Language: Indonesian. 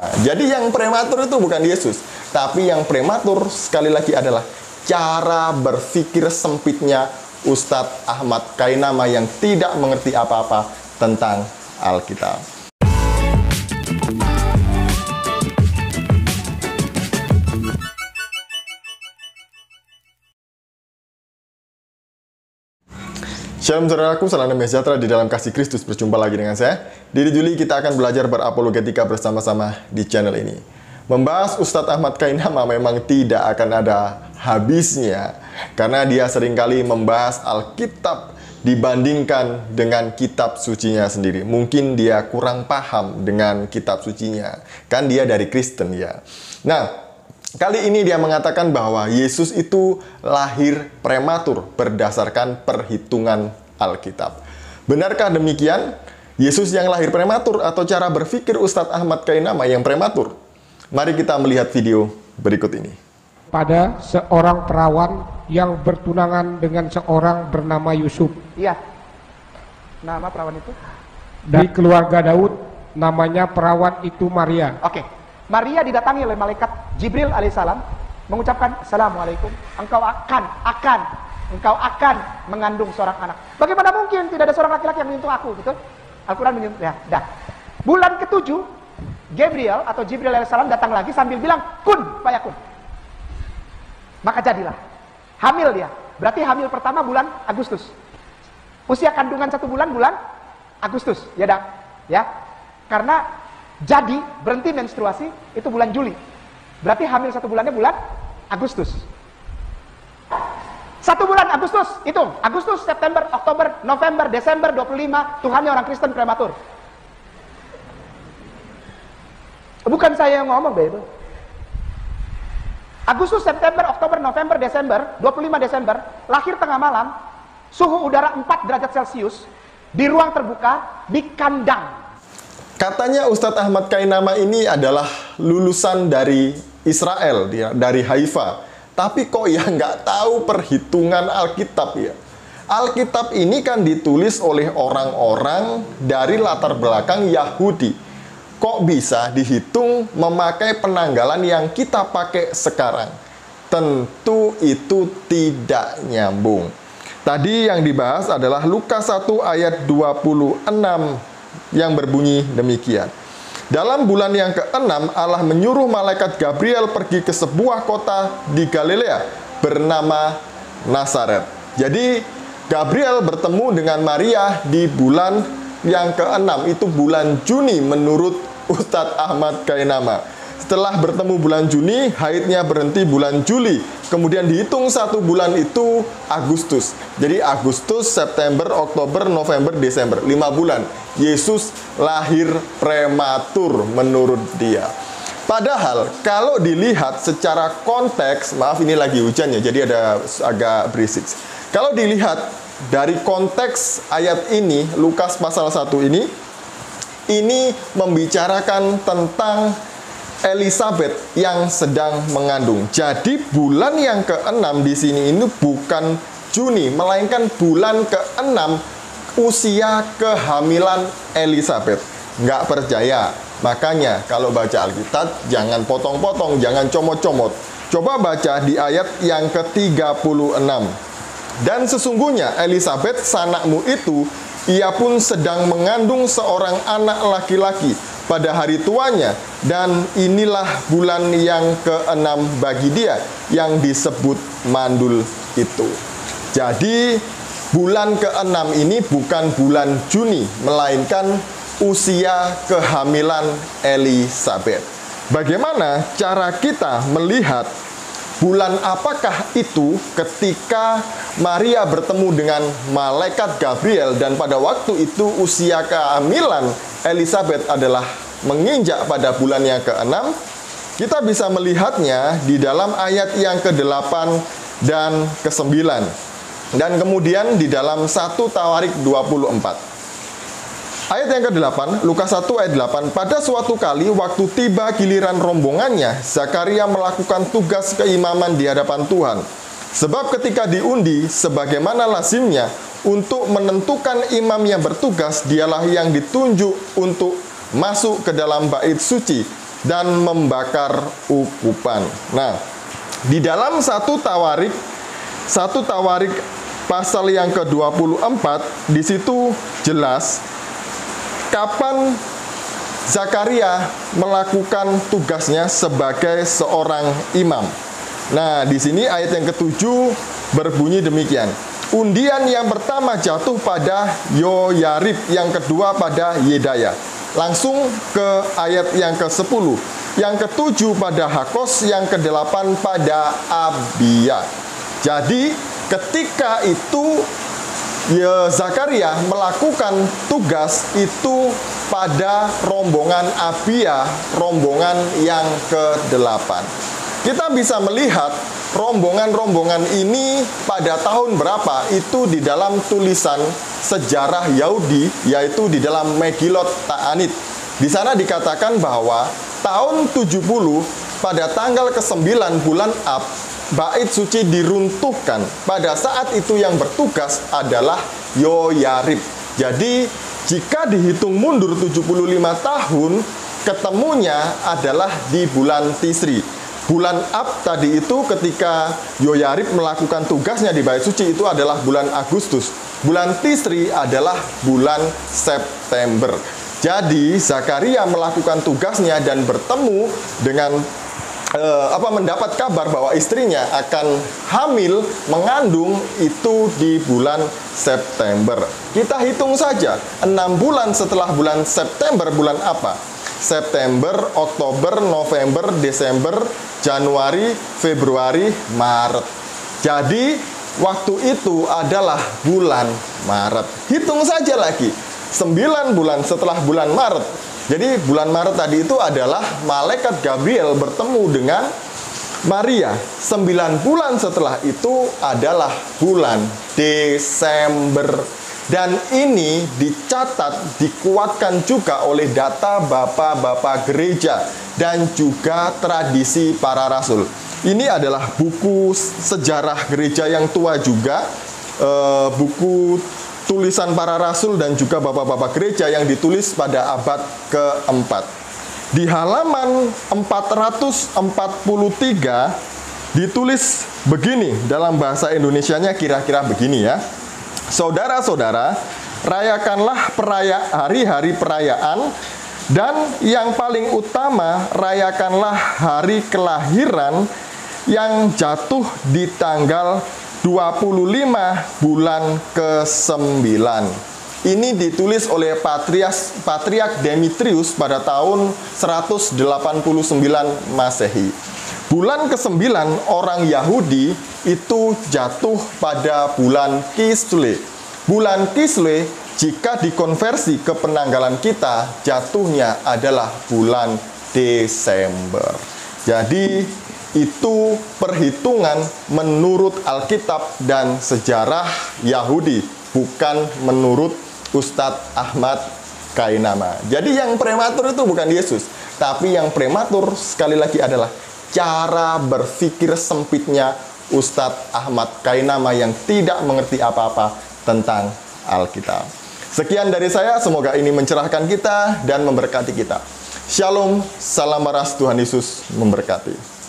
Jadi yang prematur itu bukan Yesus, tapi yang prematur sekali lagi adalah cara berpikir sempitnya Ustadz Ahmad Kainama yang tidak mengerti apa-apa tentang Alkitab. Shalom saudaraku, salam damai sejahtera di dalam kasih Kristus. Berjumpa lagi dengan saya, Didi Juli. Kita akan belajar berapologetika bersama-sama di channel ini. Membahas Ustadz Ahmad Kainama memang tidak akan ada habisnya, karena dia seringkali membahas Alkitab dibandingkan dengan kitab sucinya sendiri. Mungkin dia kurang paham dengan kitab sucinya, kan dia dari Kristen ya. Nah, kali ini dia mengatakan bahwa Yesus itu lahir prematur berdasarkan perhitungan Alkitab. Benarkah demikian? Yesus yang lahir prematur atau cara berpikir Ustadz Ahmad Kainama yang prematur? Mari kita melihat video berikut ini. Pada seorang perawan yang bertunangan dengan seorang bernama Yusuf. Iya. Nama perawan itu? Dari keluarga Daud, namanya perawan itu Maria. Oke. Maria didatangi oleh malaikat Jibril alaihissalam, mengucapkan, Assalamualaikum, engkau akan mengandung seorang anak. Bagaimana mungkin tidak ada seorang laki-laki yang menyentuh aku, gitu? Al-Quran menyentuh, ya, dah. Bulan ke-7, Gabriel atau Jibril alaihissalam datang lagi sambil bilang, kun fayakun. Maka jadilah. Hamil dia. Berarti hamil pertama bulan Agustus. Usia kandungan 1 bulan Agustus, ya dah. Ya. Karena jadi berhenti menstruasi itu bulan Juli. Berarti hamil 1 bulannya bulan Agustus. 1 bulan Agustus, hitung. Agustus, September, Oktober, November, Desember 25, Tuhannya orang Kristen prematur. Bukan saya yang ngomong, Bapak. Agustus, September, Oktober, November, Desember, 25 Desember, lahir tengah malam, suhu udara 4 derajat Celcius, di ruang terbuka, di kandang. Katanya Ustadz Ahmad Kainama ini adalah lulusan dari Israel, dia dari Haifa. Tapi kok ya nggak tahu perhitungan Alkitab ya. Alkitab ini kan ditulis oleh orang-orang dari latar belakang Yahudi. Kok bisa dihitung memakai penanggalan yang kita pakai sekarang? Tentu itu tidak nyambung. Tadi yang dibahas adalah Lukas 1 ayat 26 yang berbunyi demikian. Dalam bulan yang ke-6, Allah menyuruh malaikat Gabriel pergi ke sebuah kota di Galilea bernama Nazaret. Jadi Gabriel bertemu dengan Maria di bulan yang ke-6, itu bulan Juni menurut Ustadz Ahmad Kainama. Setelah bertemu bulan Juni, haidnya berhenti bulan Juli. Kemudian dihitung 1 bulan itu Agustus. Jadi Agustus, September, Oktober, November, Desember. 5 bulan. Yesus lahir prematur menurut dia. Padahal kalau dilihat secara konteks, maaf ini lagi hujan ya, jadi ada agak berisik. Kalau dilihat dari konteks ayat ini, Lukas pasal 1 ini membicarakan tentang Elizabeth yang sedang mengandung. Jadi bulan yang ke-6 di sini ini bukan Juni, melainkan bulan ke-6 usia kehamilan Elizabeth. Nggak percaya. Makanya kalau baca Alkitab jangan potong-potong, jangan comot-comot. Coba baca di ayat yang ke-36. Dan sesungguhnya Elizabeth sanakmu itu, ia pun sedang mengandung seorang anak laki-laki pada hari tuanya, dan inilah bulan yang ke-6 bagi dia yang disebut mandul itu. Jadi bulan ke-6 ini bukan bulan Juni, melainkan usia kehamilan Elizabeth. Bagaimana cara kita melihat bulan apakah itu ketika Maria bertemu dengan malaikat Gabriel, dan pada waktu itu usia kehamilan Elizabeth adalah menginjak pada bulan yang ke-6? Kita bisa melihatnya di dalam ayat yang ke-8 dan ke-9. Dan kemudian di dalam 1 Tawarik 24. Ayat yang ke-8, Lukas 1 ayat 8. Pada suatu kali waktu tiba giliran rombongannya, Zakaria melakukan tugas keimaman di hadapan Tuhan. Sebab ketika diundi, sebagaimana lazimnya, untuk menentukan imam yang bertugas, dialah yang ditunjuk untuk masuk ke dalam bait suci dan membakar ukupan. Nah, di dalam satu Tawarik pasal yang ke-24 di situ jelas kapan Zakaria melakukan tugasnya sebagai seorang imam. Nah, di sini ayat yang ke-7 berbunyi demikian. Undian yang pertama jatuh pada Yoyarib, yang kedua pada Yedaya. Langsung ke ayat yang ke-10. Yang ke-7 pada Hakos, yang ke-8 pada Abia. Jadi, ketika itu Zakaria melakukan tugas itu pada rombongan Abia, rombongan yang ke-8. Kita bisa melihat rombongan-rombongan ini pada tahun berapa itu di dalam tulisan sejarah Yahudi, yaitu di dalam Megillot Ta'anit. Di sana dikatakan bahwa tahun 70 pada tanggal ke-9 bulan Ab, bait suci diruntuhkan. Pada saat itu yang bertugas adalah Yoyarib. Jadi jika dihitung mundur 75 tahun, ketemunya adalah di bulan Tisri. Bulan Ab tadi itu ketika Yoyarib melakukan tugasnya di bait suci itu adalah bulan Agustus. Bulan Tisri adalah bulan September. Jadi Zakaria melakukan tugasnya dan bertemu dengan mendapat kabar bahwa istrinya akan hamil, mengandung itu di bulan September. Kita hitung saja, 6 bulan setelah bulan September, bulan apa? September, Oktober, November, Desember, Januari, Februari, Maret. Jadi, waktu itu adalah bulan Maret. Hitung saja lagi, 9 bulan setelah bulan Maret. Jadi bulan Maret tadi itu adalah malaikat Gabriel bertemu dengan Maria. 9 bulan setelah itu adalah bulan Desember. Dan ini dicatat, dikuatkan juga oleh data bapak-bapak gereja dan juga tradisi para rasul. Ini adalah buku sejarah gereja yang tua juga, buku tulisan para rasul dan juga bapak-bapak gereja yang ditulis pada abad ke-4. Di halaman 443 ditulis begini, dalam bahasa Indonesianya kira-kira begini ya. Saudara-saudara, rayakanlah hari-hari perayaan, dan yang paling utama rayakanlah hari kelahiran yang jatuh di tanggal 25 bulan ke-9. Ini ditulis oleh Patriark Demetrius pada tahun 189 Masehi. Bulan ke-9 orang Yahudi itu jatuh pada bulan Kislev. Bulan Kislev jika dikonversi ke penanggalan kita jatuhnya adalah bulan Desember. Jadi itu perhitungan menurut Alkitab dan sejarah Yahudi, bukan menurut Ustadz Ahmad Kainama. Jadi yang prematur itu bukan Yesus, tapi yang prematur sekali lagi adalah cara berpikir sempitnya Ustadz Ahmad Kainama yang tidak mengerti apa-apa tentang Alkitab. Sekian dari saya, semoga ini mencerahkan kita dan memberkati kita. Shalom, salam waras, Tuhan Yesus memberkati.